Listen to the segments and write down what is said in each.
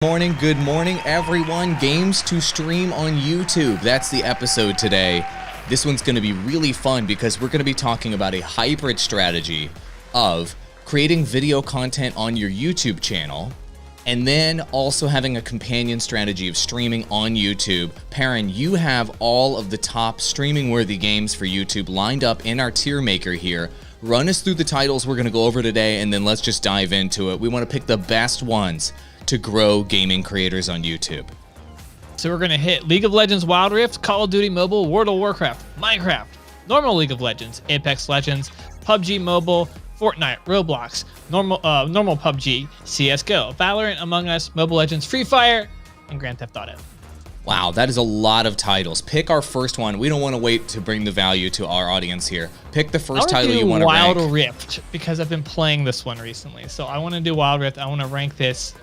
Good morning, everyone. Games to stream on YouTube. That's the episode today. This one's going to be really fun because we're going to be talking about a hybrid strategy of creating video content on your YouTube channel and then also having a companion strategy of streaming on YouTube. Perrin, you have all of the top streaming-worthy games for YouTube lined up in our tier maker here. Run us through the titles we're going to go over today, and then let's just dive into it. We want to pick the best ones to grow gaming creators on YouTube. So we're going to hit League of Legends Wild Rift, Call of Duty Mobile, World of Warcraft, Minecraft, normal League of Legends, Apex Legends, PUBG Mobile, Fortnite, Roblox, normal PUBG, CSGO, Valorant, Among Us, Mobile Legends, Freefire, and Grand Theft Auto. Wow, that is a lot of titles. Pick our first one. We don't want to wait to bring the value to our audience here. Pick the first title you want to rank. Wild Rift, because I've been playing this one recently. So I want to do Wild Rift. I want to rank this.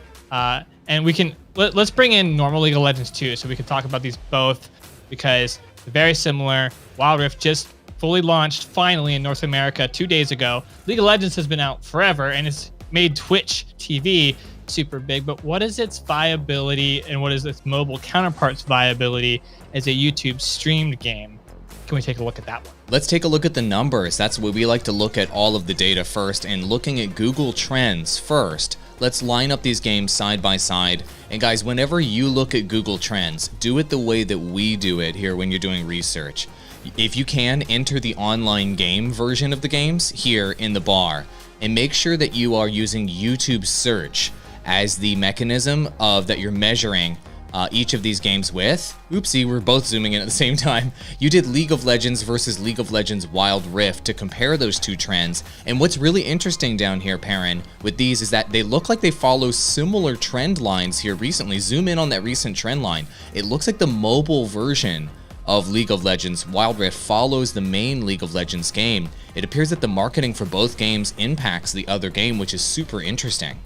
And we can let's bring in normal League of Legends too, so we can talk about these both because they're very similar. Wild Rift just fully launched finally in North America 2 days ago. League of Legends has been out forever and it's made Twitch TV super big. But what is its viability and what is its mobile counterpart's viability as a YouTube streamed game? Can we take a look at that one? Let's take a look at the numbers. That's what we like to look at, all of the data first, and looking at Google Trends first. Let's line up these games side by side. And guys, whenever you look at Google Trends, do it the way that we do it here when you're doing research. If you can, enter the online game version of the games here in the bar, and make sure that you are using YouTube search as the mechanism of that you're measuring each of these games with. Oopsie, we're both zooming in at the same time. You did League of Legends versus League of Legends Wild Rift to compare those two trends. And what's really interesting down here, Perrin, with these is that they look like they follow similar trend lines here recently. Zoom in on that recent trend line. It looks like the mobile version of League of Legends Wild Rift follows the main League of Legends game. It appears that the marketing for both games impacts the other game, which is super interesting.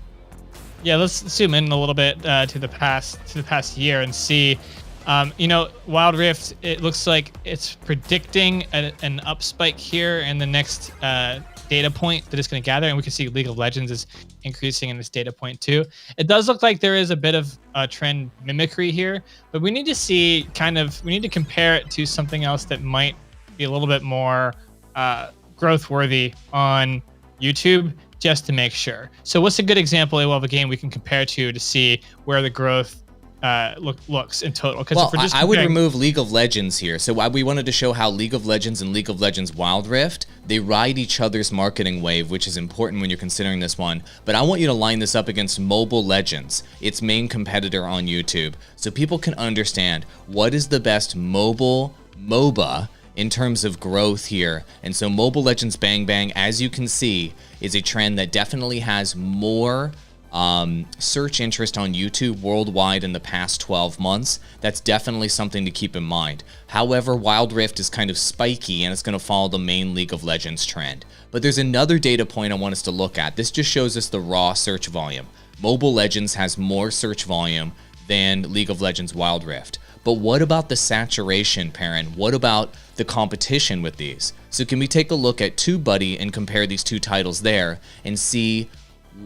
Yeah, let's zoom in a little bit to the past year and see. Wild Rift, it looks like it's predicting an up spike here in the next data point that it's going to gather, and we can see League of Legends is increasing in this data point too. It does look like there is a bit of trend mimicry here, but we need to see we need to compare it to something else that might be a little bit more growth worthy on YouTube, just to make sure. So what's a good example of a game we can compare to see where the growth looks in total? Well, I would remove League of Legends here. So we wanted to show how League of Legends and League of Legends Wild Rift, they ride each other's marketing wave, which is important when you're considering this one. But I want you to line this up against Mobile Legends, its main competitor on YouTube, so people can understand what is the best mobile MOBA in terms of growth here. And so Mobile Legends Bang Bang, as you can see, is a trend that definitely has more search interest on YouTube worldwide in the past 12 months. That's definitely something to keep in mind. However, Wild Rift is kind of spiky and it's going to follow the main League of Legends trend. But there's another data point I want us to look at. This just shows us the raw search volume. Mobile Legends has more search volume than League of Legends Wild Rift. But what about the saturation, Perrin? What about the competition with these? So can we take a look at TubeBuddy and compare these two titles there and see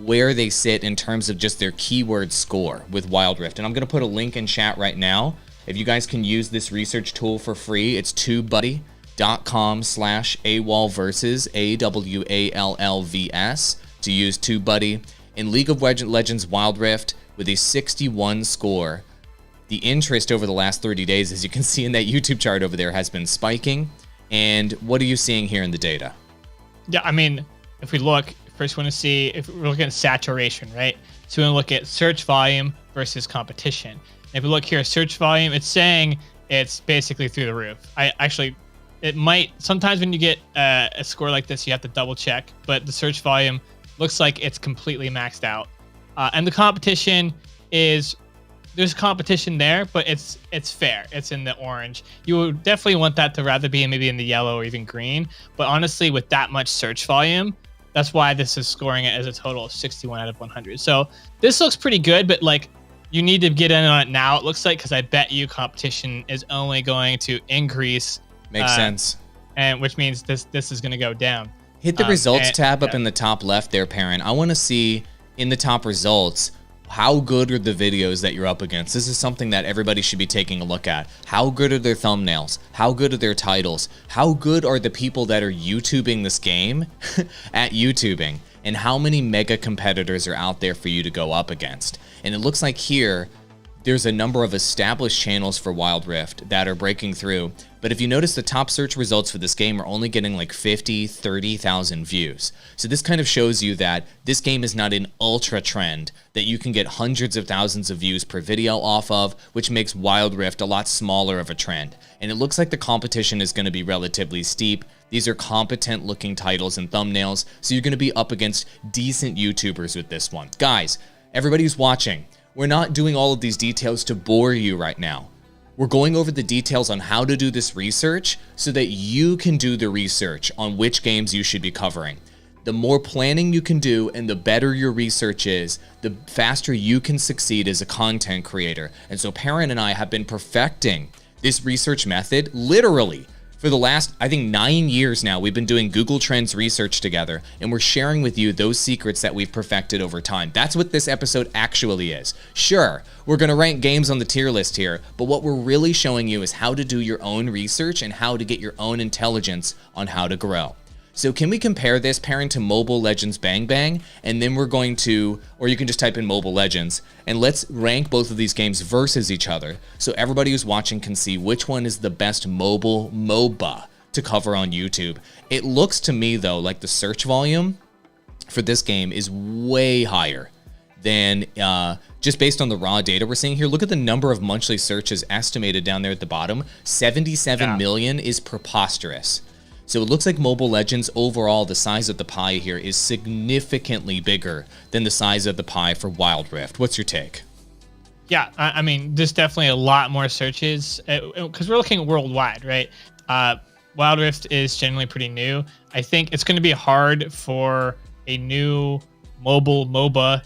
where they sit in terms of just their keyword score with Wild Rift? And I'm going to put a link in chat right now. If you guys can use this research tool for free, it's tubebuddy.com/AWALVersus, AWALLVS, to use TubeBuddy. In League of Legends Wild Rift with a 61 score, the interest over the last 30 days, as you can see in that YouTube chart over there, has been spiking. And what are you seeing here in the data? Yeah, I mean, if we look, first we want to see, if we're looking at saturation, right? So we want to look at search volume versus competition. And if we look here, search volume, it's saying it's basically through the roof. It might, sometimes when you get a score like this, you have to double check, but the search volume looks like it's completely maxed out. And the competition is, there's competition there, but it's fair. It's in the orange. You would definitely want that to rather be maybe in the yellow or even green. But honestly, with that much search volume, that's why this is scoring it as a total of 61 out of 100. So this looks pretty good, but like you need to get in on it now, it looks like, because I bet you competition is only going to increase. Makes sense. And which means this is going to go down. Hit the results tab up in the top left there, Perrin. I want to see in the top results how good are the videos that you're up against? This is something that everybody should be taking a look at. How good are their thumbnails? How good are their titles? How good are the people that are YouTubing this game at YouTubing? And how many mega competitors are out there for you to go up against? And it looks like here, there's a number of established channels for Wild Rift that are breaking through. But if you notice, the top search results for this game are only getting like 50, 30,000 views. So this kind of shows you that this game is not an ultra trend that you can get hundreds of thousands of views per video off of, which makes Wild Rift a lot smaller of a trend. And it looks like the competition is going to be relatively steep. These are competent looking titles and thumbnails, so you're going to be up against decent YouTubers with this one. Guys, everybody who's watching, we're not doing all of these details to bore you right now. We're going over the details on how to do this research so that you can do the research on which games you should be covering. The more planning you can do and the better your research is, the faster you can succeed as a content creator. And so Perrin and I have been perfecting this research method literally for the last, I think, 9 years now. We've been doing Google Trends research together, and we're sharing with you those secrets that we've perfected over time. That's what this episode actually is. Sure, we're going to rank games on the tier list here, but what we're really showing you is how to do your own research and how to get your own intelligence on how to grow. So can we compare this, Perrin, to Mobile Legends Bang Bang? And then we're going to, or you can just type in Mobile Legends, and let's rank both of these games versus each other so everybody who's watching can see which one is the best mobile MOBA to cover on YouTube. It looks to me, though, like the search volume for this game is way higher than just based on the raw data we're seeing here. Look at the number of monthly searches estimated down there at the bottom. 77 million is preposterous. So it looks like Mobile Legends overall, the size of the pie here is significantly bigger than the size of the pie for Wild Rift. What's your take? Yeah, I mean, there's definitely a lot more searches because we're looking worldwide, right? Wild Rift is generally pretty new. I think it's going to be hard for a new mobile MOBA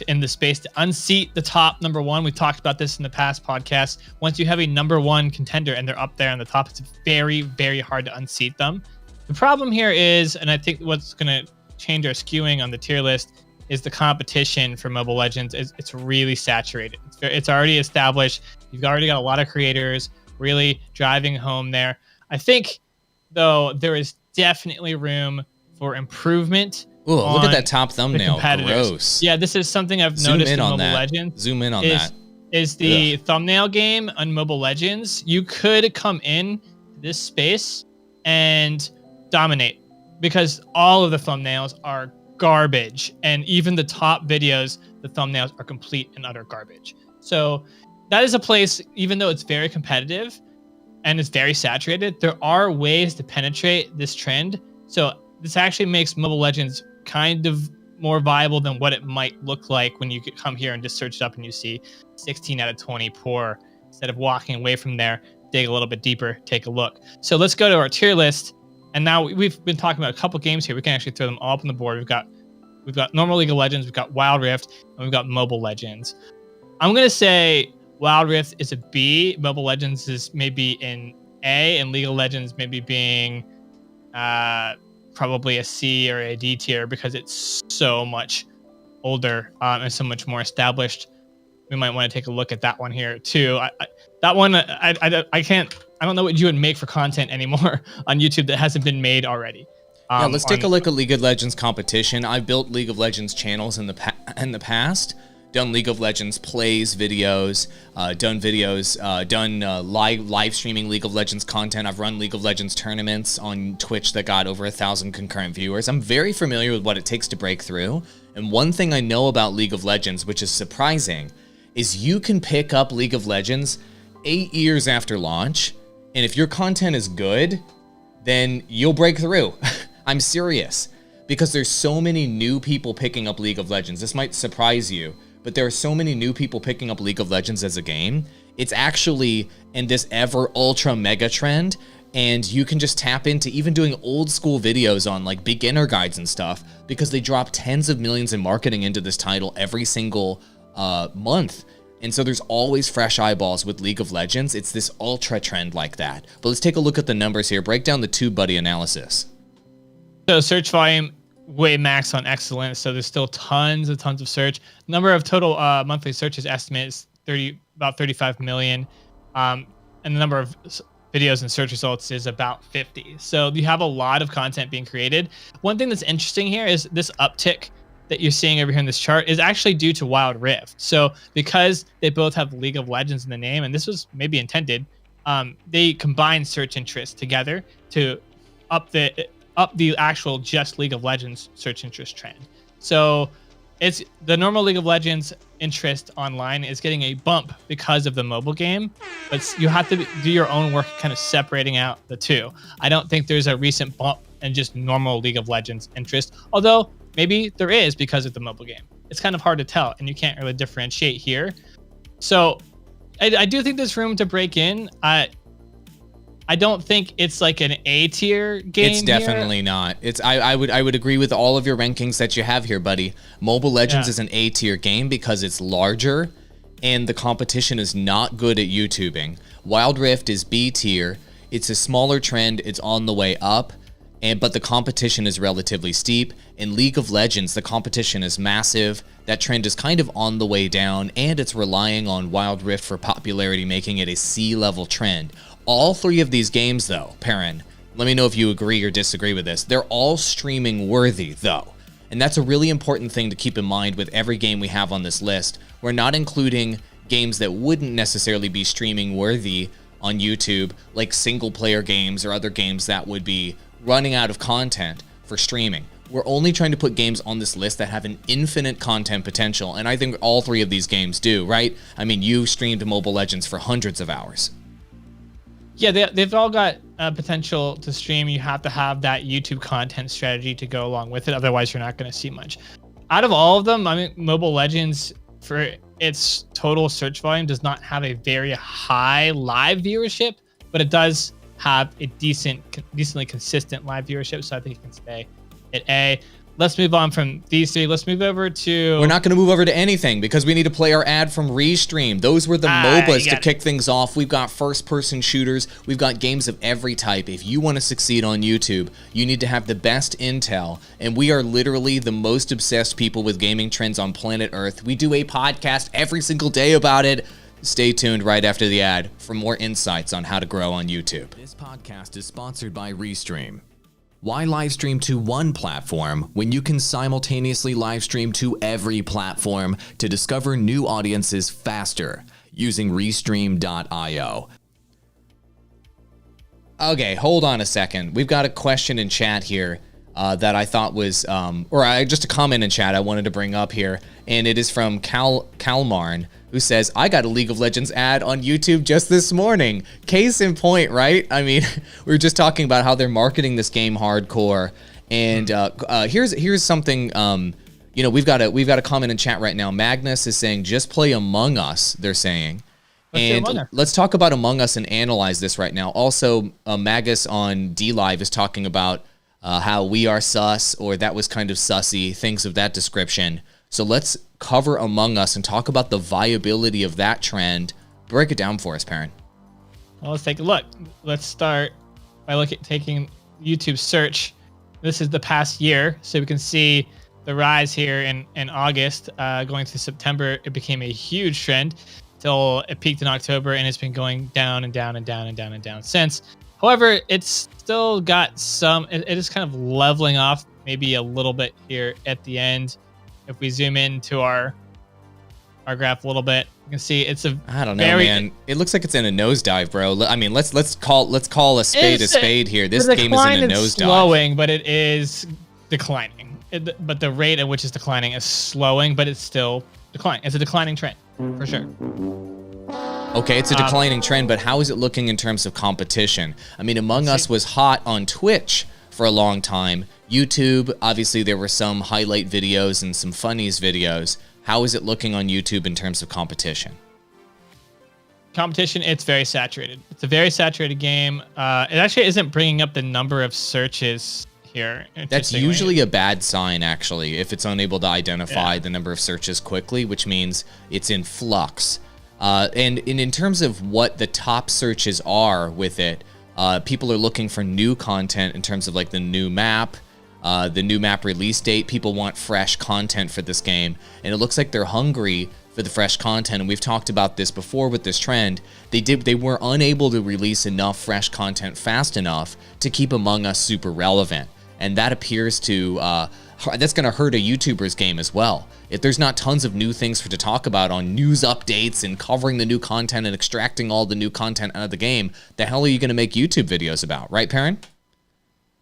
in the space to unseat the top number one. We talked about this in the past podcast. Once you have a number one contender and they're up there on the top, it's very, very hard to unseat them. The problem here is, and I think what's going to change our skewing on the tier list, is the competition for Mobile Legends. It's really saturated. It's already established. You've already got a lot of creators really driving home there. I think, though, there is definitely room for improvement. Ooh, look at that top thumbnail. Gross. Yeah, this is something I've noticed in Mobile Legends. Zoom in on that. Is the thumbnail game on Mobile Legends. You could come in this space and dominate because all of the thumbnails are garbage. And even the top videos, the thumbnails are complete and utter garbage. So that is a place, even though it's very competitive and it's very saturated, there are ways to penetrate this trend. So this actually makes Mobile Legends kind of more viable than what it might look like when you could come here and just search it up and you see 16 out of 20 poor. Instead of walking away from there, dig a little bit deeper, take a look. So let's go to our tier list. And now we've been talking about a couple games here. We can actually throw them all up on the board. We've got normal League of Legends, we've got Wild Rift, and we've got Mobile Legends. I'm going to say Wild Rift is a B. Mobile Legends is maybe an A, and League of Legends maybe being probably a C or a D tier because it's so much older and so much more established. We might want to take a look at that one here too. That one, I don't know what you would make for content anymore on YouTube that hasn't been made already. Yeah, let's take a look at League of Legends competition. I've built League of Legends channels in the past. Done League of Legends plays videos, done live streaming League of Legends content. I've run League of Legends tournaments on Twitch that got over 1,000 concurrent viewers. I'm very familiar with what it takes to break through. And one thing I know about League of Legends, which is surprising, is you can pick up League of Legends 8 years after launch. And if your content is good, then you'll break through. I'm serious. Because there's so many new people picking up League of Legends. This might surprise you, but there are so many new people picking up League of Legends as a game. It's actually in this ever ultra mega trend, and you can just tap into even doing old school videos on like beginner guides and stuff because they drop tens of millions in marketing into this title every single month. And so there's always fresh eyeballs with League of Legends. It's this ultra trend like that. But let's take a look at the numbers here. Break down the TubeBuddy analysis. So search volume way max on excellent, so there's still tons of search. Number of total monthly searches estimate is about 35 million, and the number of videos and search results is about 50. So you have a lot of content being created. One thing that's interesting here is this uptick that you're seeing over here in this chart is actually due to Wild Rift. So because they both have League of Legends in the name, and this was maybe intended, they combine search interest together to up the actual just League of Legends search interest trend. So it's the normal League of Legends interest online is getting a bump because of the mobile game, but you have to do your own work kind of separating out the two. I don't think there's a recent bump in just normal League of Legends interest, although maybe there is because of the mobile game. It's kind of hard to tell, and you can't really differentiate here. So I do think there's room to break in. I don't think it's like an A tier game. It's definitely not. It's I would agree with all of your rankings that you have here, buddy. Mobile Legends is an A tier game because it's larger and the competition is not good at YouTubing. Wild Rift is B tier. It's a smaller trend. It's on the way up. But the competition is relatively steep. In League of Legends, the competition is massive. That trend is kind of on the way down, and it's relying on Wild Rift for popularity, making it a C-level trend. All three of these games, though, Perrin, let me know if you agree or disagree with this. They're all streaming worthy, though. And that's a really important thing to keep in mind with every game we have on this list. We're not including games that wouldn't necessarily be streaming worthy on YouTube, like single-player games or other games that would be running out of content for streaming. We're only trying to put games on this list that have an infinite content potential, and I think all three of these games do, right? I mean, you streamed Mobile Legends for hundreds of hours. Yeah, they've all got potential to stream. You have to have that YouTube content strategy to go along with it. Otherwise, you're not going to see much. Out of all of them, I mean, Mobile Legends, for its total search volume, does not have a very high live viewership, but it does have a decently consistent live viewership, so I think it can stay at A. Let's move on from these three. Let's move over to... We're not going to move over to anything because we need to play our ad from Restream. Those were the MOBAs to kick things off. We've got first-person shooters. We've got games of every type. If you want to succeed on YouTube, you need to have the best intel, and we are literally the most obsessed people with gaming trends on planet Earth. We do a podcast every single day about it. Stay tuned right after the ad for more insights on how to grow on YouTube. This podcast is sponsored by Restream. Why live stream to one platform when you can simultaneously live stream to every platform to discover new audiences faster using Restream.io? Okay, hold on a second. We've got a question in chat here that I thought was, just a comment in chat I wanted to bring up here, and it is from Calmarn, who says, I got a League of Legends ad on YouTube just this morning. Case in point, right? I mean, we were just talking about how they're marketing this game hardcore, and here's something. We've got a comment in chat right now. Magnus is saying, just play Among Us. They're saying. And let's talk about Among Us and analyze this right now. Also, Magus on DLive is talking about how we are sus, or that was kind of sussy, things of that description. So let's cover Among Us and talk about the viability of that trend. Break it down for us, Perrin. Well, let's take a look. Let's start by taking YouTube search. This is the past year, so we can see the rise here in August. Going through September, it became a huge trend till it peaked in October, and it's been going down and down and down and down and down since. However, it's still got some, it is kind of leveling off maybe a little bit here at the end. If we zoom into our graph a little bit, you can see it's I don't know, man. It looks like it's in a nosedive, bro. I mean, let's call a spade here. This game is in a nosedive. It's slowing, but it is declining. But the rate at which it's declining is slowing, but it's still declining. It's a declining trend for sure. Okay, it's a declining trend, but how is it looking in terms of competition? I mean, Among Us was hot on Twitch for a long time. YouTube, obviously there were some highlight videos and some funnies videos. How is it looking on YouTube in terms of competition? Competition, it's very saturated. It's a very saturated game. It actually isn't bringing up the number of searches here. That's usually a bad sign, actually, if it's unable to identify the number of searches quickly, which means it's in flux. And in terms of what the top searches are with it, people are looking for new content in terms of like the new map, the new map release date. People want fresh content for this game, and it looks like they're hungry for the fresh content. And we've talked about this before with this trend. They were unable to release enough fresh content fast enough to keep Among Us super relevant, and that appears to that's going to hurt a YouTuber's game as well. If there's not tons of new things to talk about on news updates and covering the new content and extracting all the new content out of the game, the hell are you going to make YouTube videos about, right, Perrin?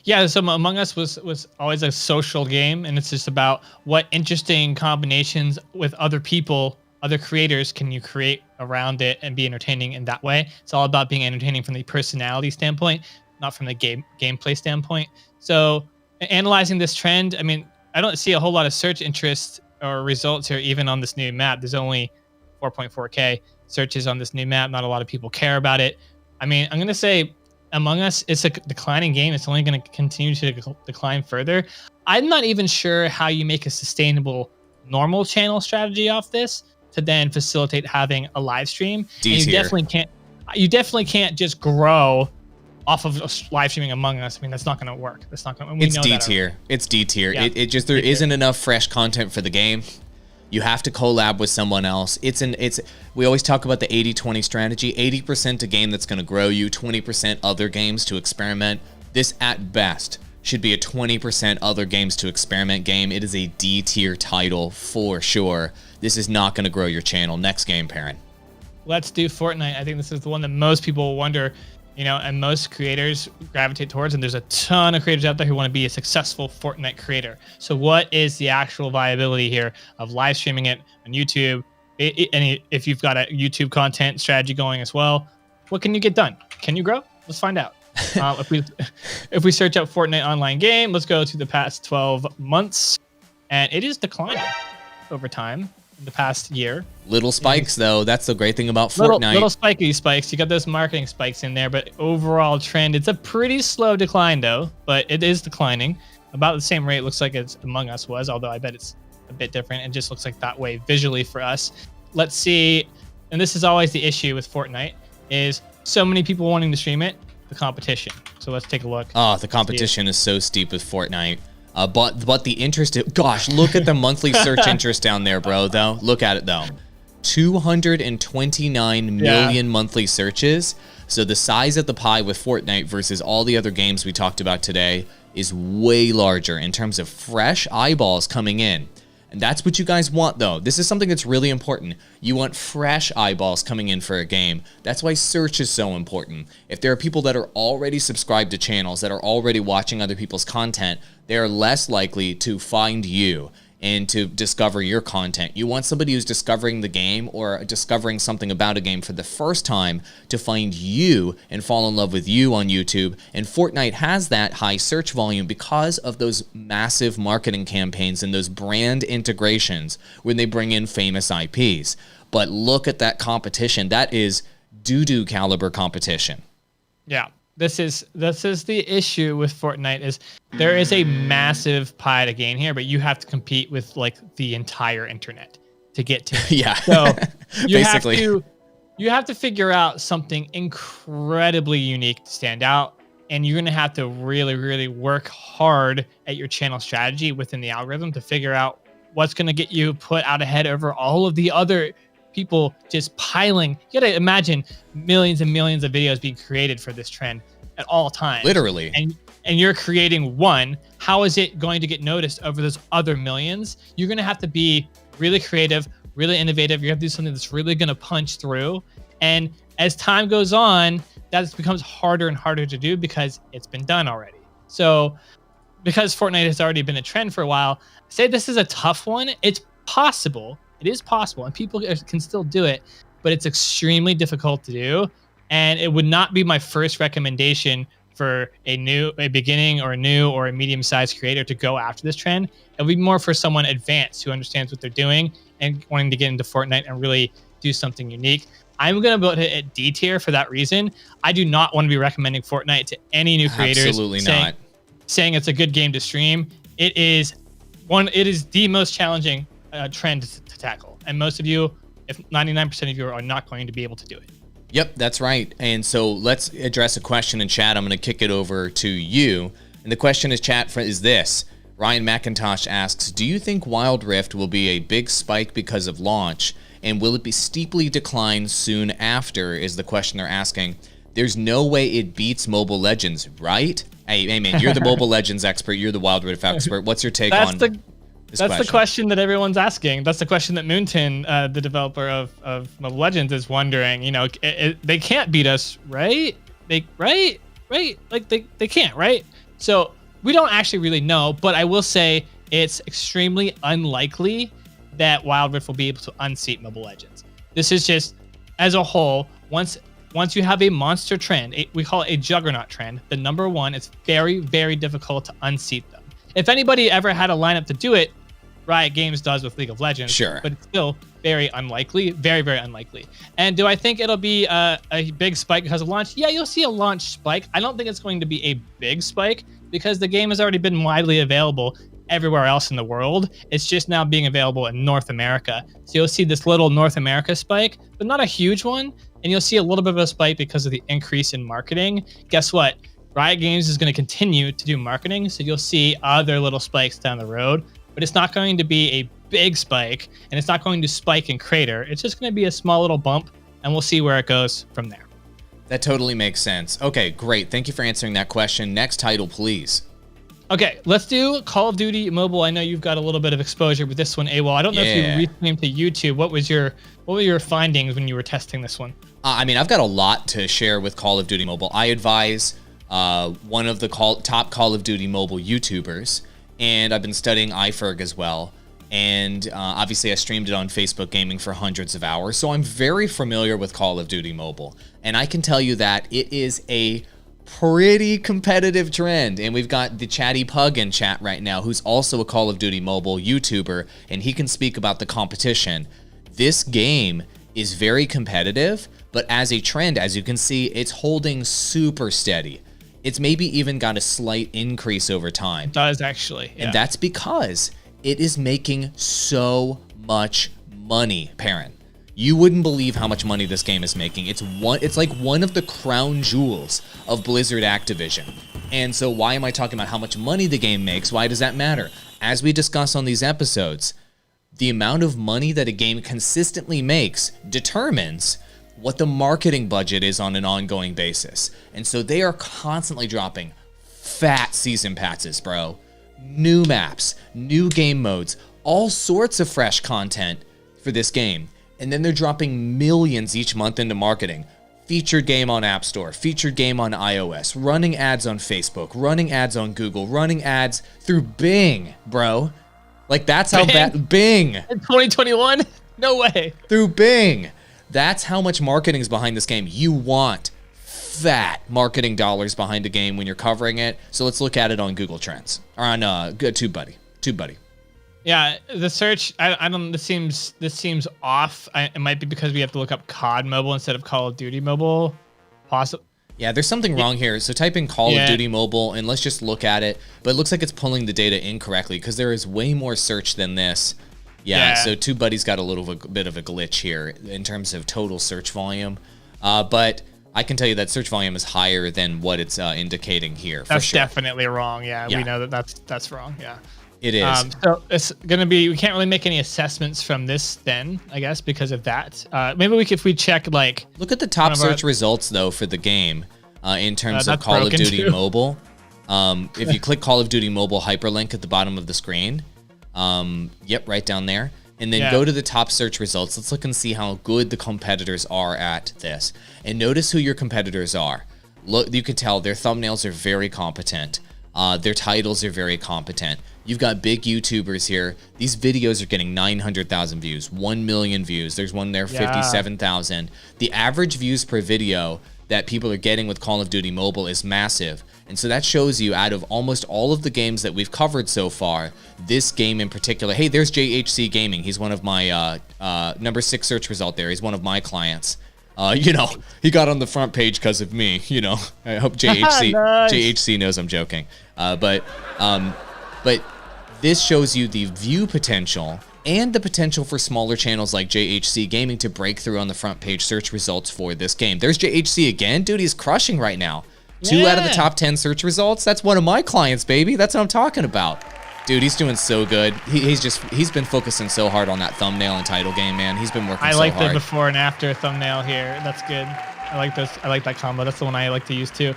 Yeah, so Among Us was always a social game, and it's just about what interesting combinations with other people, other creators, can you create around it and be entertaining in that way. It's all about being entertaining from the personality standpoint, not from the gameplay standpoint. So analyzing this trend, I mean, I don't see a whole lot of search interest or results here, even on this new map. There's only 4.4K searches on this new map. Not a lot of people care about it. I mean, I'm going to say Among Us is a declining game. It's only going to continue to decline further. I'm not even sure how you make a sustainable normal channel strategy off this to then facilitate having a live stream. And you definitely can't just grow off of live streaming Among Us. I mean, that's not going to work. That's not going to. It's D tier. It's D tier. Yeah. It just there isn't enough fresh content for the game. You have to collab with someone else. We always talk about the 80-20 strategy. 80% a game that's going to grow you, 20% other games to experiment. This at best should be a 20% other games to experiment game. It is a D tier title for sure. This is not going to grow your channel. Next game, Perrin. Let's do Fortnite. I think this is the one that most people wonder, and most creators gravitate towards, and there's a ton of creators out there who want to be a successful Fortnite creator. So what is the actual viability here of live streaming it on YouTube? And if you've got a YouTube content strategy going as well, what can you get done? Can you grow? Let's find out. If we search up Fortnite online game, let's go to the past 12 months, and it is declining over time. The past year. Little spikes, though. That's the great thing about Fortnite. Little spiky spikes. You got those marketing spikes in there, but overall trend, it's a pretty slow decline, though. But it is declining about the same rate. Looks like it's Among Us was, although I bet it's a bit different. It just looks like that way visually for us. Let's see. And this is always the issue with Fortnite: is so many people wanting to stream it, the competition. So let's take a look. Oh, the competition is so steep with Fortnite. But the interest, gosh, look at the monthly search interest down there, bro, though. Look at it, though. 229 million monthly searches. So the size of the pie with Fortnite versus all the other games we talked about today is way larger in terms of fresh eyeballs coming in. And that's what you guys want, though. This is something that's really important. You want fresh eyeballs coming in for a game. That's why search is so important. If there are people that are already subscribed to channels, that are already watching other people's content, they are less likely to find you and to discover your content. You want somebody who's discovering the game or discovering something about a game for the first time to find you and fall in love with you on YouTube. And Fortnite has that high search volume because of those massive marketing campaigns and those brand integrations when they bring in famous IPs. But look at that competition. That is doo-doo caliber competition. Yeah. This is the issue with Fortnite is there is a massive pie to gain here, but you have to compete with like the entire internet to get to it. Yeah. So you basically you have to figure out something incredibly unique to stand out, and you're going to have to really, really work hard at your channel strategy within the algorithm to figure out what's going to get you put out ahead over all of the other people just piling. You gotta imagine millions and millions of videos being created for this trend at all times. Literally. And you're creating one. How is it going to get noticed over those other millions? You're gonna have to be really creative, really innovative. You have to do something that's really gonna punch through. And as time goes on, that becomes harder and harder to do because it's been done already. So because Fortnite has already been a trend for a while, say this is a tough one. It's possible. It is possible, and people can still do it, but it's extremely difficult to do. And it would not be my first recommendation for a beginning or a new or a medium-sized creator to go after this trend. It would be more for someone advanced who understands what they're doing and wanting to get into Fortnite and really do something unique. I'm going to put it at D tier for that reason. I do not want to be recommending Fortnite to any new creators. Absolutely not. Saying it's a good game to stream. It is the most challenging trend to tackle, and most of you, if 99% of you, are not going to be able to do it. Yep, that's right. And so let's address a question in chat. I'm going to kick it over to you, and the question is, chat, is this: Ryan McIntosh asks, do you think Wild Rift will be a big spike because of launch, and will it be steeply decline soon after, is the question they're asking. There's no way it beats Mobile Legends, right? Hey man, you're the Mobile Legends expert, you're the Wild Rift expert. What's your take on this That's the question that everyone's asking. That's the question that Moonton, the developer of Mobile Legends, is wondering. You know, they can't beat us, right? Right? Like they can't, right? So we don't actually really know, but I will say it's extremely unlikely that Wild Rift will be able to unseat Mobile Legends. This is just, as a whole, once you have a monster trend, we call it a juggernaut trend, the number one, it's very, very difficult to unseat them. If anybody ever had a lineup to do it, Riot Games does with League of Legends. Sure. But it's still very unlikely, very, very unlikely. And do I think it'll be a big spike because of launch? Yeah, you'll see a launch spike. I don't think it's going to be a big spike because the game has already been widely available everywhere else in the world. It's just now being available in North America. So you'll see this little North America spike, but not a huge one. And you'll see a little bit of a spike because of the increase in marketing. Guess what? Riot Games is going to continue to do marketing. So you'll see other little spikes down the road. But it's not going to be a big spike, and it's not going to spike and crater. It's just going to be a small little bump, and we'll see where it goes from there. That totally makes sense. Okay, great. Thank you for answering that question. Next title, please. Okay, let's do Call of Duty Mobile. I know you've got a little bit of exposure with this one, AWOL. I don't know if you restreamed to YouTube. What were your findings when you were testing this one? I mean, I've got a lot to share with Call of Duty Mobile. I advise one of the top Call of Duty Mobile YouTubers, and I've been studying iFerg as well. And obviously I streamed it on Facebook Gaming for hundreds of hours. So I'm very familiar with Call of Duty Mobile. And I can tell you that it is a pretty competitive trend. And we've got the Chatty Pug in chat right now, who's also a Call of Duty Mobile YouTuber, and he can speak about the competition. This game is very competitive, but as a trend, as you can see, it's holding super steady. It's maybe even got a slight increase over time. It does actually. Yeah. And that's because it is making so much money, Perrin. You wouldn't believe how much money this game is making. It's like one of the crown jewels of Blizzard Activision. And so why am I talking about how much money the game makes? Why does that matter? As we discuss on these episodes, the amount of money that a game consistently makes determines what the marketing budget is on an ongoing basis. And so they are constantly dropping fat season passes, bro. New maps, new game modes, all sorts of fresh content for this game. And then they're dropping millions each month into marketing. Featured game on App Store, featured game on iOS, running ads on Facebook, running ads on Google, running ads through Bing, bro. Like that's how bad Bing. In 2021? No way. Through Bing. That's how much marketing is behind this game. You want fat marketing dollars behind a game when you're covering it. So let's look at it on Google Trends or on TubeBuddy. Yeah, the search. I don't. This seems off. It might be because we have to look up COD Mobile instead of Call of Duty Mobile. Possible. Yeah, there's something wrong here. So type in Call of Duty Mobile and let's just look at it. But it looks like it's pulling the data incorrectly because there is way more search than this. Yeah, so TubeBuddy's got a little bit of a glitch here in terms of total search volume. But I can tell you that search volume is higher than what it's indicating here. That's definitely wrong. Yeah, we know that's wrong. Yeah. It is. So it's going to be, we can't really make any assessments from this then, I guess, because of that. Maybe if we check like... Look at the top search results, though, for the game in terms of Call of Duty Mobile. If you click Call of Duty Mobile hyperlink at the bottom of the screen, yep, right down there. And then go to the top search results. Let's look and see how good the competitors are at this. And notice who your competitors are. Look, you can tell their thumbnails are very competent. Their titles are very competent. You've got big YouTubers here. These videos are getting 900,000 views, 1 million views. There's one there, 57,000. The average views per video that people are getting with Call of Duty Mobile is massive. And so that shows you out of almost all of the games that we've covered so far, this game in particular, hey, there's JHC Gaming. He's one of my number 6 search result there. He's one of my clients. You know, he got on the front page because of me, you know. I hope JHC knows I'm joking. But this shows you the view potential and the potential for smaller channels like JHC Gaming to break through on the front page search results for this game. There's JHC again. Dude, he's crushing right now. 2 out of the top 10 search results. That's one of my clients, baby. That's what I'm talking about. Dude, he's doing so good. He's been focusing so hard on that thumbnail and title game, man. He's been working so hard. I like the before and after thumbnail here. That's good. I like this. I like that combo. That's the one I like to use too.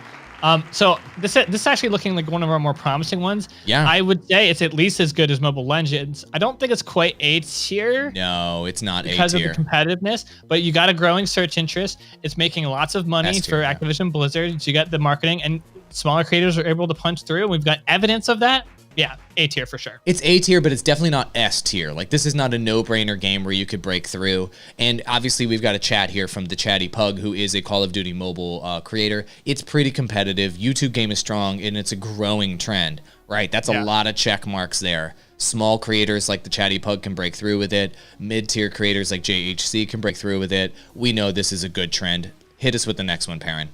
So this is actually looking like one of our more promising ones. Yeah. I would say it's at least as good as Mobile Legends. I don't think it's quite A tier. No, it's not A tier. Because of the competitiveness, but you got a growing search interest. It's making lots of money for Activision Blizzard. So you got the marketing, and smaller creators are able to punch through. We've got evidence of that. Yeah, A tier for sure. It's A tier, but it's definitely not S tier. Like, this is not a no-brainer game where you could break through. And obviously, we've got a chat here from the Chatty Pug, who is a Call of Duty Mobile creator. It's pretty competitive. YouTube game is strong, and it's a growing trend, right? That's a lot of check marks there. Small creators like the Chatty Pug can break through with it. Mid-tier creators like JHC can break through with it. We know this is a good trend. Hit us with the next one, Perrin.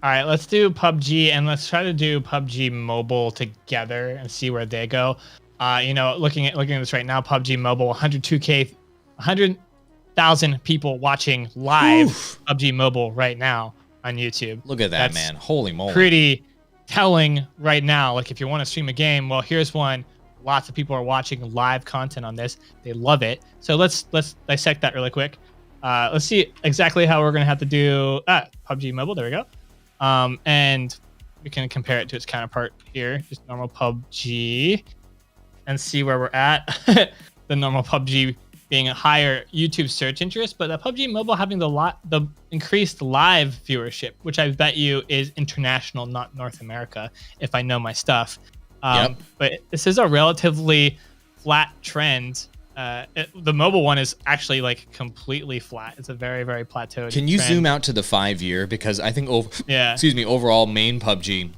All right, let's do PUBG, and let's try to do PUBG Mobile together and see where they go. Looking at this right now, PUBG Mobile, 100,000 people watching live PUBG Mobile right now on YouTube. Look at that, man. Holy moly. Pretty telling right now. Like, if you want to stream a game, well, here's one. Lots of people are watching live content on this. They love it. So let's dissect that really quick. Let's see exactly how we're going to have to do PUBG Mobile. There we go. And we can compare it to its counterpart here, just normal PUBG, and see where we're at. The normal PUBG being a higher YouTube search interest, but the PUBG Mobile having the increased live viewership, which I bet you is international, not North America, if I know my stuff. But this is a relatively flat trend. The mobile one is actually like completely flat. It's a very, very plateaued. Can you trend. zoom out to the 5-year? Because I think overall main PUBG,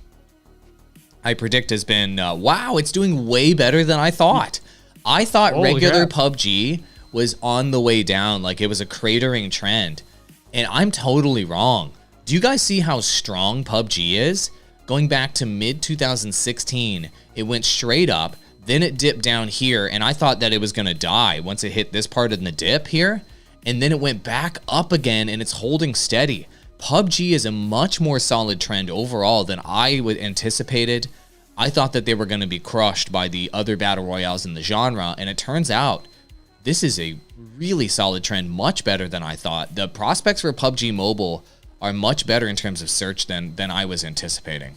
I predict has been wow, it's doing way better than I thought. I thought regular PUBG was on the way down, like it was a cratering trend, and I'm totally wrong. Do you guys see how strong PUBG is? Going back to mid 2016, it went straight up. Then it dipped down here, and I thought that it was going to die once it hit this part in the dip here. And then it went back up again, and it's holding steady. PUBG is a much more solid trend overall than I would anticipated. I thought that they were going to be crushed by the other battle royales in the genre, and it turns out this is a really solid trend, much better than I thought. The prospects for PUBG Mobile are much better in terms of search than I was anticipating.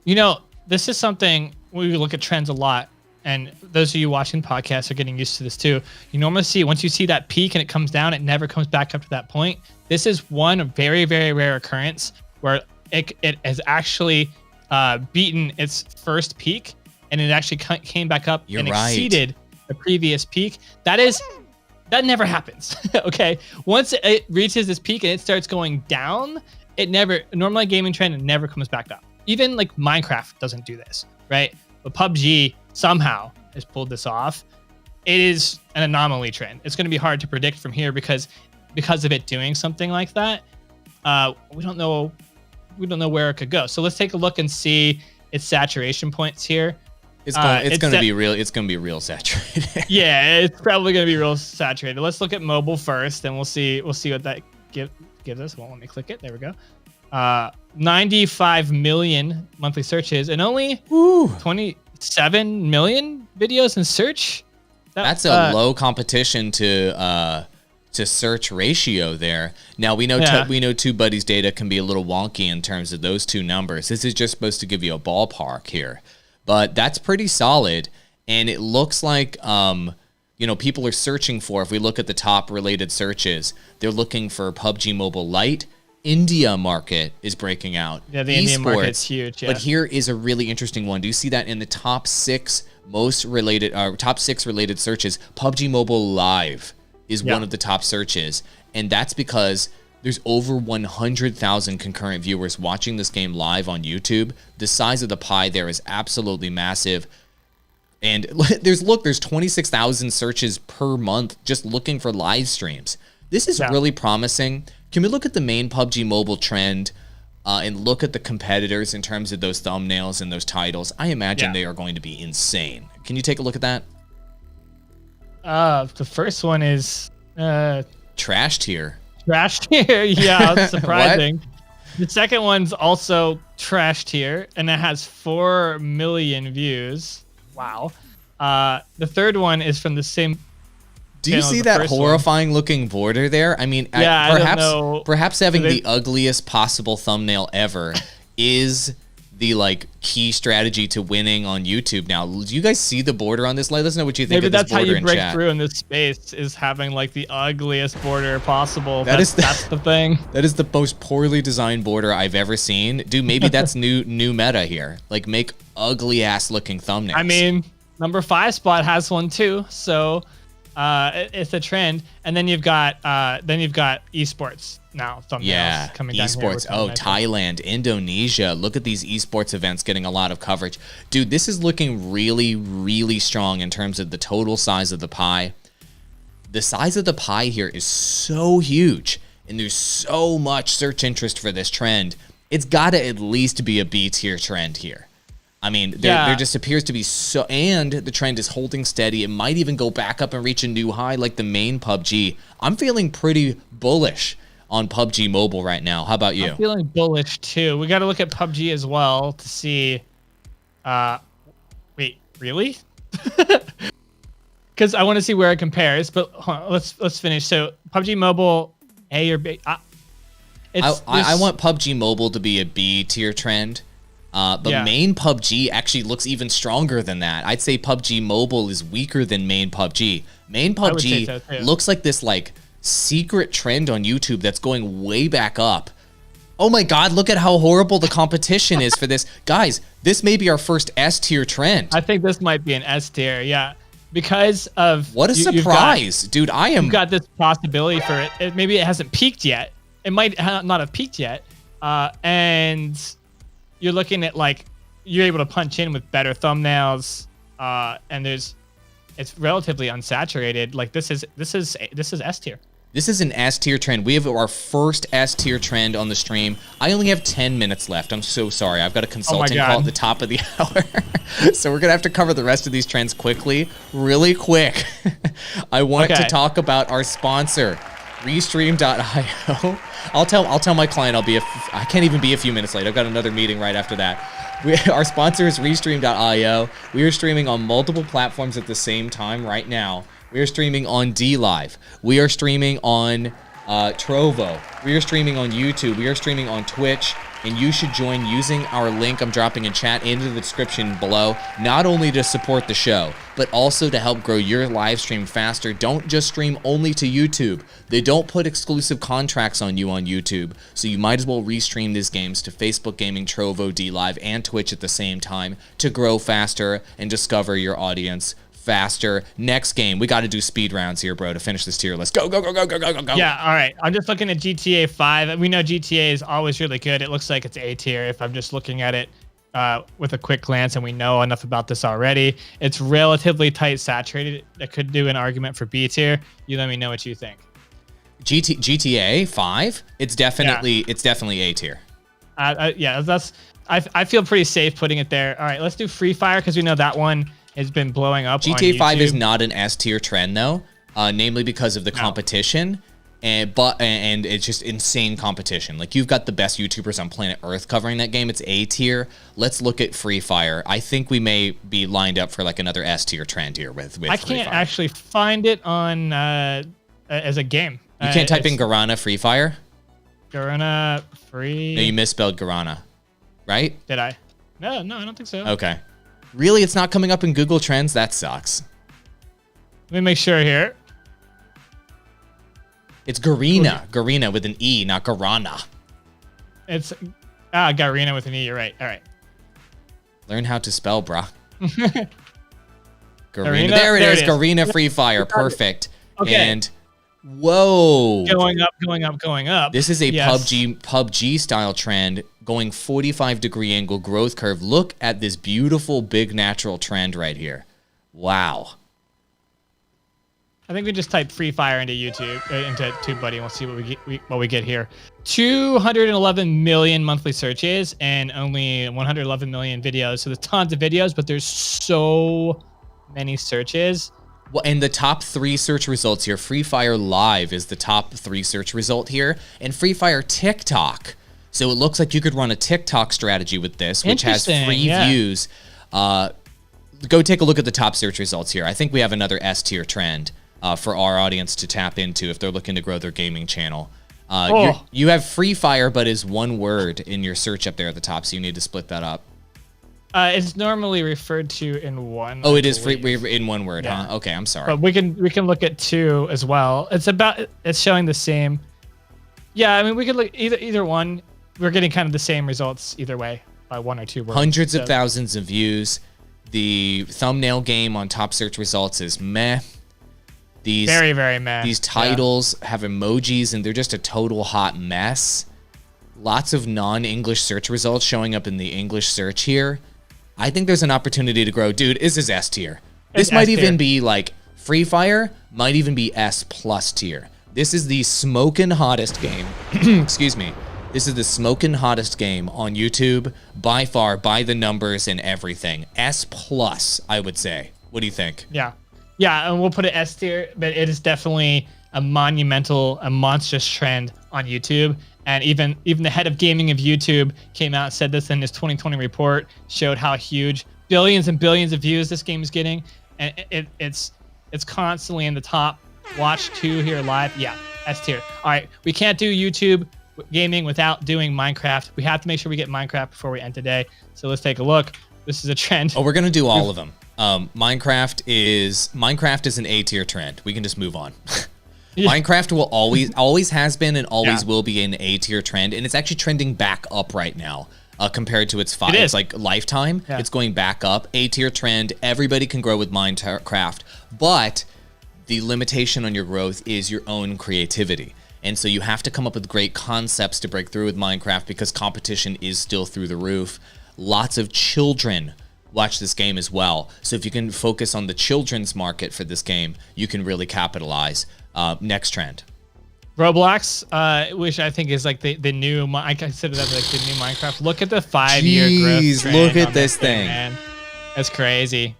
You know, this is something we look at trends a lot. And those of you watching podcasts are getting used to this too. You normally see, once you see that peak and it comes down, it never comes back up to that point. This is one very, very rare occurrence where it has actually beaten its first peak, and it actually came back up and exceeded the previous peak. That never happens. Okay. Once it reaches this peak and it starts going down, normally a gaming trend, it never comes back up. Even like Minecraft doesn't do this, right? But PUBG somehow has pulled this off. It is an anomaly trend. It's going to be hard to predict from here because of it doing something like that. We don't know where it could go. So let's take a look and see its saturation points here. It's going to be real saturated. Yeah, it's probably going to be real saturated. Let's look at mobile first, and we'll see what that gives us. Well, let me click it. There we go. 95 million monthly searches and only 27 million videos in search. That's a low competition to search ratio there. Now we know TubeBuddy's data can be a little wonky in terms of those two numbers. This is just supposed to give you a ballpark here, but that's pretty solid. And it looks like people are searching for. If we look at the top related searches, they're looking for PUBG Mobile Lite. India market is breaking out. Yeah, the Indian market's huge. Yeah. But here is a really interesting one. Do you see that in the top 6 related searches? PUBG Mobile Live is one of the top searches, and that's because there's over 100,000 concurrent viewers watching this game live on YouTube. The size of the pie there is absolutely massive. And there's 26,000 searches per month just looking for live streams. This is really promising. Can we look at the main PUBG Mobile trend and look at the competitors in terms of those thumbnails and those titles? I imagine they are going to be insane. Can you take a look at that? The first one is trash tier. Trash tier, yeah, that's surprising. The second one's also trash tier, and it has 4 million views. Wow. The third one is from the same. Do you see that horrifying looking border there? I mean, yeah, perhaps having the ugliest possible thumbnail ever is the like key strategy to winning on YouTube. Now, do you guys see the border on this? Let us know what you think of this border in chat. Maybe that's how you break through in this space, is having like the ugliest border possible. That's the thing. That is the most poorly designed border I've ever seen. Dude, maybe that's new meta here. Like, make ugly ass looking thumbnails. I mean, number 5 spot has one too, so it's a trend. And then you've got esports now thumbnails coming down esports. Oh, Thailand, Indonesia. Look at these esports events getting a lot of coverage. Dude, this is looking really, really strong in terms of the total size of the pie. The size of the pie here is so huge, and there's so much search interest for this trend. It's got to at least be a B tier trend here. I mean, there just appears to be and the trend is holding steady. It might even go back up and reach a new high like the main PUBG. I'm feeling pretty bullish on PUBG Mobile right now. How about you? I'm feeling bullish too. We got to look at PUBG as well to see. Wait, really? Because I want to see where it compares. But hold on, let's finish. So PUBG Mobile, A or B? I want PUBG Mobile to be a B tier trend. But main PUBG actually looks even stronger than that. I'd say PUBG Mobile is weaker than main PUBG. Main PUBG looks like this like secret trend on YouTube that's going way back up. Oh my God, look at how horrible the competition is for this. Guys, this may be our first S tier trend. I think this might be an S tier, yeah. Because of what a surprise, dude. You've got this possibility for it. Maybe it hasn't peaked yet. It might not have peaked yet. And you're looking at like you're able to punch in with better thumbnails, and it's relatively unsaturated. Like this is S tier. This is an S tier trend. We have our first S tier trend on the stream. I only have 10 minutes left. I'm so sorry. I've got a consulting call at the top of the hour. So we're gonna have to cover the rest of these trends quickly, really quick. I want to talk about our sponsor, Restream.io. I'll tell my client I can't even be a few minutes late. I've got another meeting right after that. Our sponsor is Restream.io. We are streaming on multiple platforms at the same time right now. We are streaming on DLive. We are streaming on Trovo. We are streaming on YouTube. We are streaming on Twitch. And you should join using our link I'm dropping in chat into the description below, not only to support the show, but also to help grow your live stream faster. Don't just stream only to YouTube. They don't put exclusive contracts on you on YouTube, so you might as well restream these games to Facebook Gaming, Trovo, DLive, and Twitch at the same time to grow faster and discover your audience faster. Next game, we got to do speed rounds here, bro, to finish this tier list. Go, go, go, go, go, go, go, go. Yeah, all right. I'm just looking at GTA 5. We know GTA is always really good. It looks like it's A tier if I'm just looking at it with a quick glance, and we know enough about this already. It's relatively tight saturated. I could do an argument for B tier. You let me know what you think. GTA 5? It's definitely A tier. Yeah, I feel pretty safe putting it there. All right, let's do Freefire because we know that one has been blowing up. GTA 5 is not an S tier trend though, namely because of the competition, and it's just insane competition. Like, you've got the best YouTubers on planet Earth covering that game. It's A tier. Let's look at Freefire. I think we may be lined up for like another S tier trend here with Freefire. I can't actually find it on as a game. You can't type in Garana Freefire? Garana Free. No, you misspelled Garana, right? Did I? No, I don't think so. Okay. Really, it's not coming up in Google Trends? That sucks. Let me make sure here. It's Garena. Garena with an E, not Garana. It's Garena with an E. You're right. All right. Learn how to spell, brah. Garena. There it is. Garena Freefire. Perfect. Okay. And whoa. Going up, going up, going up. This is a PUBG style trend going 45-degree angle growth curve. Look at this beautiful big natural trend right here. Wow. I think we just type Freefire into YouTube, into TubeBuddy, and we'll see what we get here. 211 million monthly searches and only 111 million videos. So there's tons of videos, but there's so many searches. Well, and the top 3 search results here, Freefire Live is the top 3 search result here, and Freefire TikTok. So it looks like you could run a TikTok strategy with this, which has free views. go take a look at the top search results here. I think we have another S tier trend for our audience to tap into if they're looking to grow their gaming channel. You have Freefire, but is one word in your search up there at the top, so you need to split that up. It's normally referred to in one. Oh, it is in one word, yeah. huh? Okay, I'm sorry. But we can look at two as well. It's showing the same. Yeah, I mean we could look either one. We're getting kind of the same results either way by one or two words. Hundreds of thousands of views. The thumbnail game on top search results is meh. These very, very meh. These titles have emojis and they're just a total hot mess. Lots of non-English search results showing up in the English search here. I think there's an opportunity to grow. Dude, this is S tier. This might even be like Freefire, might even be S plus tier. This is the smoking hottest game. Excuse me. This is the smoking hottest game on YouTube by far, by the numbers and everything. S plus, I would say. What do you think? Yeah. Yeah, and we'll put it S tier, but it is definitely a monumental, a monstrous trend on YouTube. And even the head of gaming of YouTube came out and said this in his 2020 report, showed how huge, billions and billions of views this game is getting. And it's constantly in the top. Watch 2 here live. Yeah, S tier. All right, we can't do YouTube gaming without doing Minecraft. We have to make sure we get Minecraft before we end today. So let's take a look. This is a trend. Oh, we're gonna do all of them. Minecraft is an A tier trend. We can just move on. Yeah. Minecraft will always has been and always will be an A tier trend, and it's actually trending back up right now compared to its it's like lifetime. Yeah. It's going back up. A tier trend. Everybody can grow with Minecraft, but the limitation on your growth is your own creativity. And so you have to come up with great concepts to break through with Minecraft because competition is still through the roof. Lots of children watch this game as well. So if you can focus on the children's market for this game, you can really capitalize. Next trend. Roblox, which I think is like the new, I consider that like the new Minecraft. Look at the 5-year growth trend. Look at this thing. Man. That's crazy.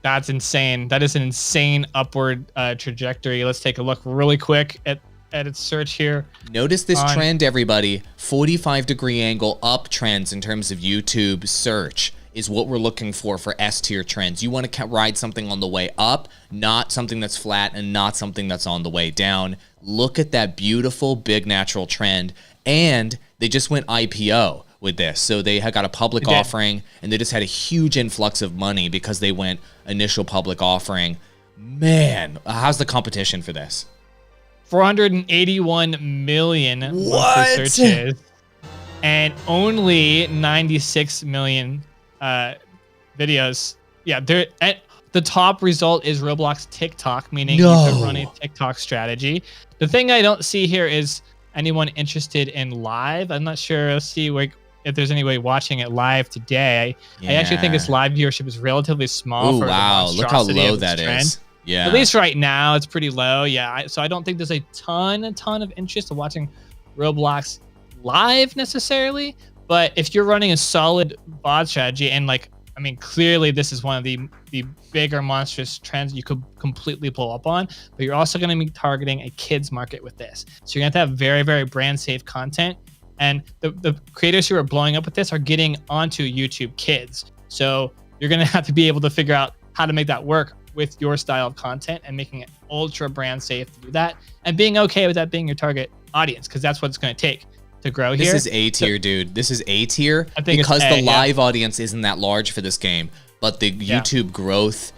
That's insane. That is an insane upward trajectory. Let's take a look really quick at its search here. Notice this trend, everybody. 45-degree angle up trends in terms of YouTube search is what we're looking for S tier trends. You want to ride something on the way up, not something that's flat and not something that's on the way down. Look at that beautiful big natural trend. And they just went IPO with this. So they had got a public offering and they just had a huge influx of money because they went initial public offering. Man, how's the competition for this? 481 million monthly searches and only 96 million videos. Yeah, the top result is Roblox TikTok, meaning you can run a TikTok strategy. The thing I don't see here is anyone interested in live. I'm not sure. Let's see if there's any way watching it live today. Yeah. I actually think its live viewership is relatively small. Oh wow, look how low that is. Yeah. At least right now, it's pretty low. Yeah. So I don't think there's a ton of interest in watching Roblox live necessarily. But if you're running a solid VOD strategy and clearly this is one of the bigger monstrous trends you could completely blow up on, but you're also going to be targeting a kids market with this. So you're going to have very, very brand safe content. And the creators who are blowing up with this are getting onto YouTube Kids. So you're going to have to be able to figure out how to make that work with your style of content and making it ultra brand safe to do that and being okay with that being your target audience, because that's what it's going to take to grow here. This is A tier, dude. This is A tier because the live audience isn't that large for this game, but the YouTube growth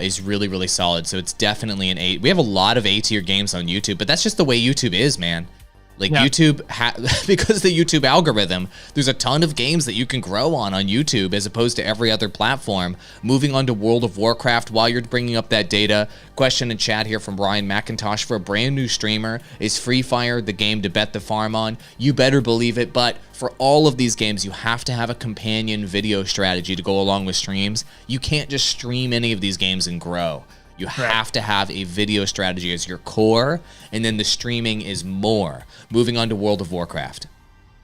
is really, really solid. So it's definitely an A. We have a lot of A tier games on YouTube, but that's just the way YouTube is, man. YouTube, because the YouTube algorithm, there's a ton of games that you can grow on YouTube as opposed to every other platform. Moving on to World of Warcraft, while you're bringing up that data, question in chat here from Brian McIntosh. For a brand new streamer, is Freefire the game to bet the farm on? You better believe it, but for all of these games, you have to have a companion video strategy to go along with streams. You can't just stream any of these games and grow. You have to have a video strategy as your core, and then the streaming is more. Moving on to World of Warcraft.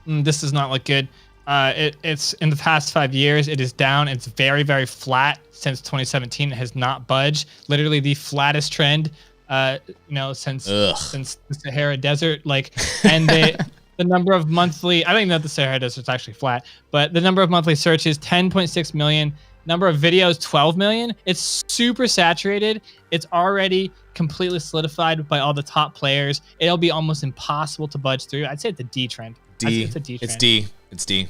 This does not look good. It's in the past 5 years, it is down. It's very, very flat since 2017. It has not budged. Literally the flattest trend, since the Sahara Desert. And the number of monthly, I don't even know if the Sahara Desert's actually flat, but the number of monthly searches, 10.6 million. Number of videos, 12 million. It's super saturated. It's already completely solidified by all the top players. It'll be almost impossible to budge through. I'd say it's a D trend. It's a D. It's D. It's D.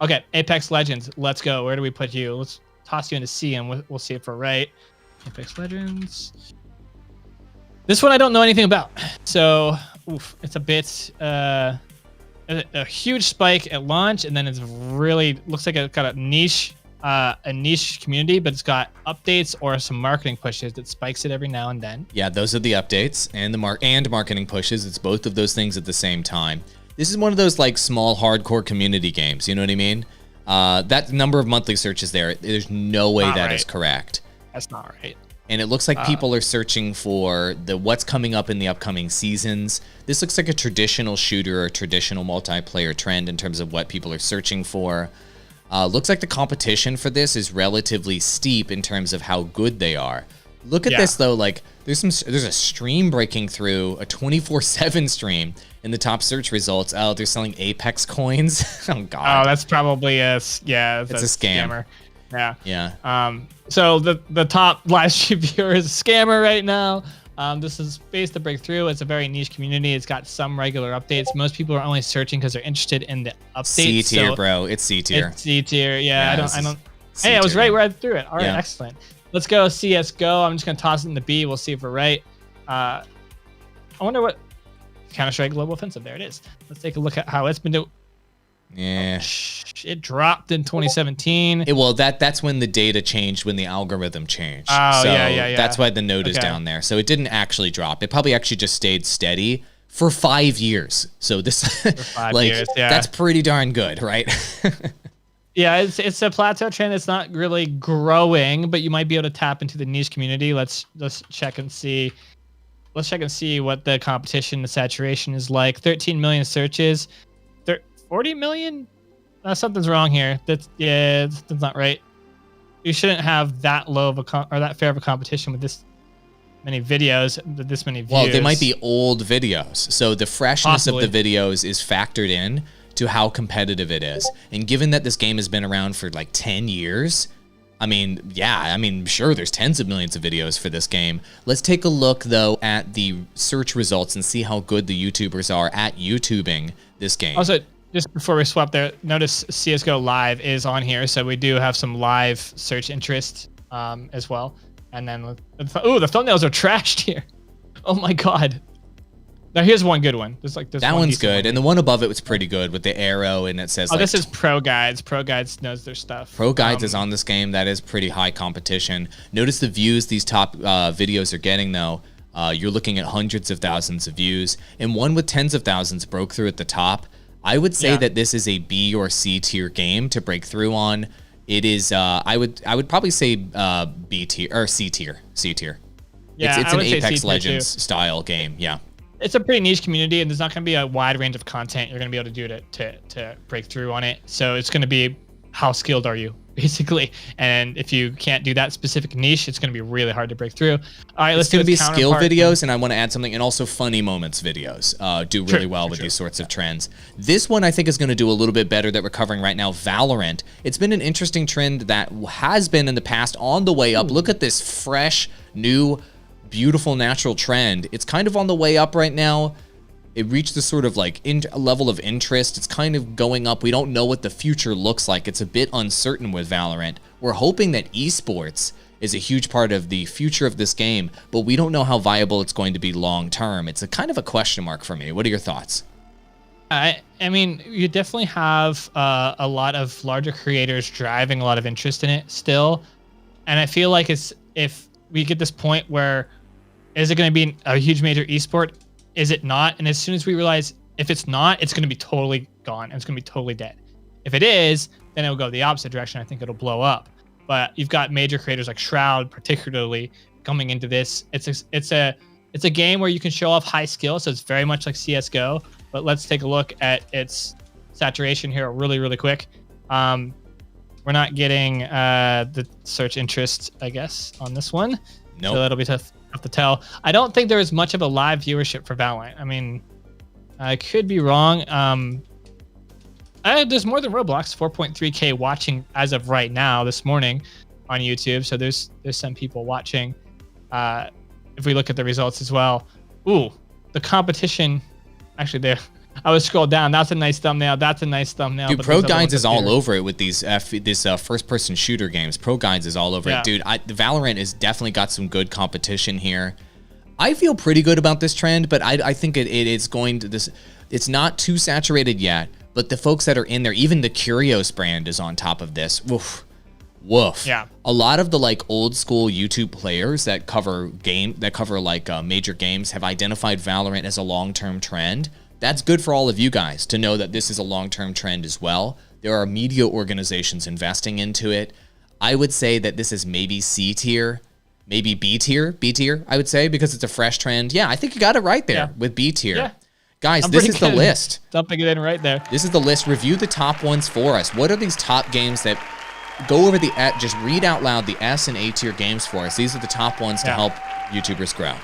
Okay, Apex Legends. Let's go. Where do we put you? Let's toss you into C, and we'll see if we're right. Apex Legends. This one I don't know anything about. So, it's a bit a huge spike at launch, and then it's really looks like it got a niche community, but it's got updates or some marketing pushes that spikes it every now and then. Yeah, those are the updates and the marketing pushes. It's both of those things at the same time. This is one of those like small hardcore community games. You know what I mean? That number of monthly searches there's no way that is correct. That's not right. And it looks like people are searching for what's coming up in the upcoming seasons. This looks like a traditional shooter or traditional multiplayer trend in terms of what people are searching for. Looks like the competition for this is relatively steep in terms of how good they are. Look at this though, like there's a stream breaking through, a 24/7 stream in the top search results. Oh, they're selling Apex coins. Oh god. Oh, that's probably it's a scammer. Yeah. So the top live stream viewer is a scammer right now. This is based to breakthrough. It's a very niche community. It's got some regular updates. Most people are only searching because they're interested in the updates. C tier, bro. It's C tier. It's C tier. Yeah, I don't. Hey, I was right where I threw it. All right, excellent. Let's go CS:GO. I'm just gonna toss it in the B. We'll see if we're right. I wonder what Counter-Strike Global Offensive. There it is. Let's take a look at how it's been doing. Yeah. It dropped in 2017. That's when the data changed, when the algorithm changed. Oh, so yeah. That's why the note is down there. So it didn't actually drop. It probably actually just stayed steady for 5 years. So this, for 5 years, that's pretty darn good, right? Yeah, it's a plateau trend. It's not really growing, but you might be able to tap into the niche community. Let's check and see. Let's check and see what the competition, the saturation is like. 13 million searches. 40 million? Something's wrong here. That's not right. You shouldn't have that low of that fair of a competition with this many videos, this many views. Well, they might be old videos, so the freshness of the videos is factored in to how competitive it is. And given that this game has been around for like 10 years, sure, there's tens of millions of videos for this game. Let's take a look though at the search results and see how good the YouTubers are at YouTubing this game. Also, just before we swap there, notice CSGO Live is on here, so we do have some live search interest as well. And then, the thumbnails are trashed here. Oh my god. Now here's one good one. That one's good, and the one above it was pretty good with the arrow, and it says. Oh, this is Pro Guides. Pro Guides knows their stuff. Pro Guides is on this game. That is pretty high competition. Notice the views these top videos are getting though. You're looking at hundreds of thousands of views, and one with tens of thousands broke through at the top. I would say that this is a B or C tier game to break through on. It is. I would probably say B tier or C tier. C tier. Yeah, it's an Apex Legends style game. Yeah. It's a pretty niche community, and there's not going to be a wide range of content you're going to be able to do to break through on it. So it's going to be how skilled are you, basically. And if you can't do that specific niche, it's going to be really hard to break through. All right, let's do be skill videos, and I want to add something, and also funny moments videos do really well with these sorts of trends. This one I think is going to do a little bit better that we're covering right now, Valorant. It's been an interesting trend that has been in the past on the way up. Look at this fresh, new, beautiful natural trend. It's kind of on the way up right now. It reached this sort of like level of interest. It's kind of going up. We don't know what the future looks like. It's a bit uncertain with Valorant. We're hoping that esports is a huge part of the future of this game, but we don't know how viable it's going to be long term. It's a kind of a question mark for me. What are your thoughts? I mean, you definitely have a lot of larger creators driving a lot of interest in it still. And I feel like if we get this point where, is it going to be a huge major esport? Is it not? And as soon as we realize if it's not, it's going to be totally gone. And it's going to be totally dead. If it is, then it'll go the opposite direction. I think it'll blow up. But you've got major creators like Shroud, particularly coming into this. It's a game where you can show off high skill, so it's very much like CS:GO. But let's take a look at its saturation here, really, really quick. We're not getting the search interest, I guess, on this one. Nope. So that'll be tough to tell. I don't think there is much of a live viewership for Valorant. I mean, I could be wrong. There's more than Roblox. 4.3K watching as of right now this morning on YouTube. So there's some people watching. If we look at the results as well, ooh, the competition. Actually, there. I was scrolled down. That's a nice thumbnail. That's a nice thumbnail. Dude, Pro Guides is all over it with these first-person shooter games. Pro Guides is all over it. Dude, the Valorant has definitely got some good competition here. I feel pretty good about this trend, but I think it's going to this. It's not too saturated yet, but the folks that are in there, even the Curios brand is on top of this. Woof. Woof. Yeah. A lot of the like old school YouTube players that cover like major games have identified Valorant as a long-term trend. That's good for all of you guys to know that this is a long-term trend as well. There are media organizations investing into it. I would say that this is maybe C tier, maybe B tier, I would say, because it's a fresh trend. Yeah, I think you got it right there with B tier. Yeah. Guys, this is the list. Dumping it in right there. This is the list. Review the top ones for us. What are these top games that go over just read out loud the S and A tier games for us. These are the top ones to help YouTubers grow. All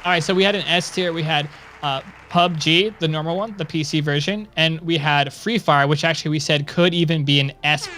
right, so we had an S tier. We had PUBG, the normal one, the PC version, and we had Freefire, which actually we said could even be an S+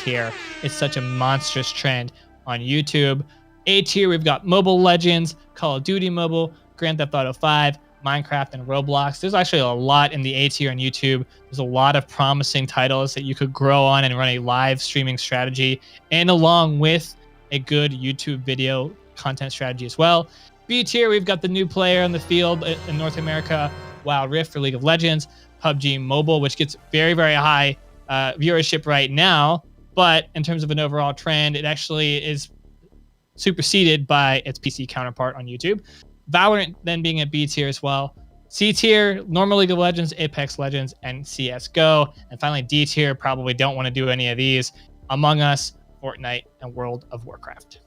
tier. It's such a monstrous trend on YouTube. A tier, we've got Mobile Legends, Call of Duty Mobile, Grand Theft Auto 5, Minecraft, and Roblox. There's actually a lot in the A tier on YouTube. There's a lot of promising titles that you could grow on and run a live streaming strategy, and along with a good YouTube video content strategy as well. B tier, we've got the new player on the field in North America, Wild Rift for League of Legends, PUBG Mobile, which gets very, very high viewership right now. But in terms of an overall trend, it actually is superseded by its PC counterpart on YouTube. Valorant then being a B tier as well. C tier, normal League of Legends, Apex Legends, and CSGO. And finally, D tier, probably don't want to do any of these. Among Us, Fortnite, and World of Warcraft.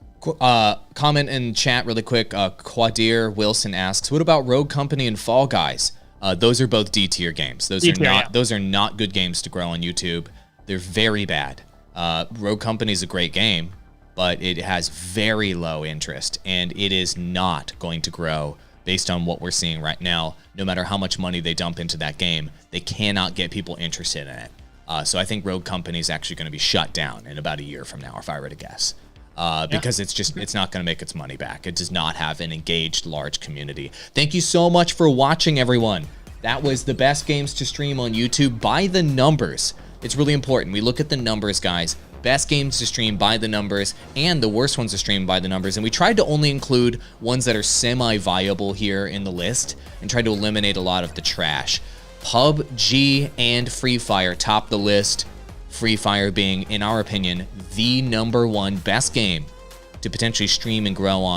Comment in chat really quick. Quadir Wilson asks, what about Rogue Company and Fall Guys? Those are both D tier games. Those are not good games to grow on YouTube. They're very bad. Rogue Company is a great game, but it has very low interest, and it is not going to grow based on what we're seeing right now. No matter how much money they dump into that game, they cannot get people interested in it. So I think Rogue Company is actually going to be shut down in about a year from now, if I were to guess. Because it's not going to make its money back. It does not have an engaged large community. Thank you so much for watching, everyone. That was the best games to stream on YouTube by the numbers. It's really important. We look at the numbers, guys. Best games to stream by the numbers and the worst ones to stream by the numbers. And we tried to only include ones that are semi-viable here in the list and tried to eliminate a lot of the trash. PUBG and Free Fire top the list. Free Fire being, in our opinion, the #1 best game to potentially stream and grow on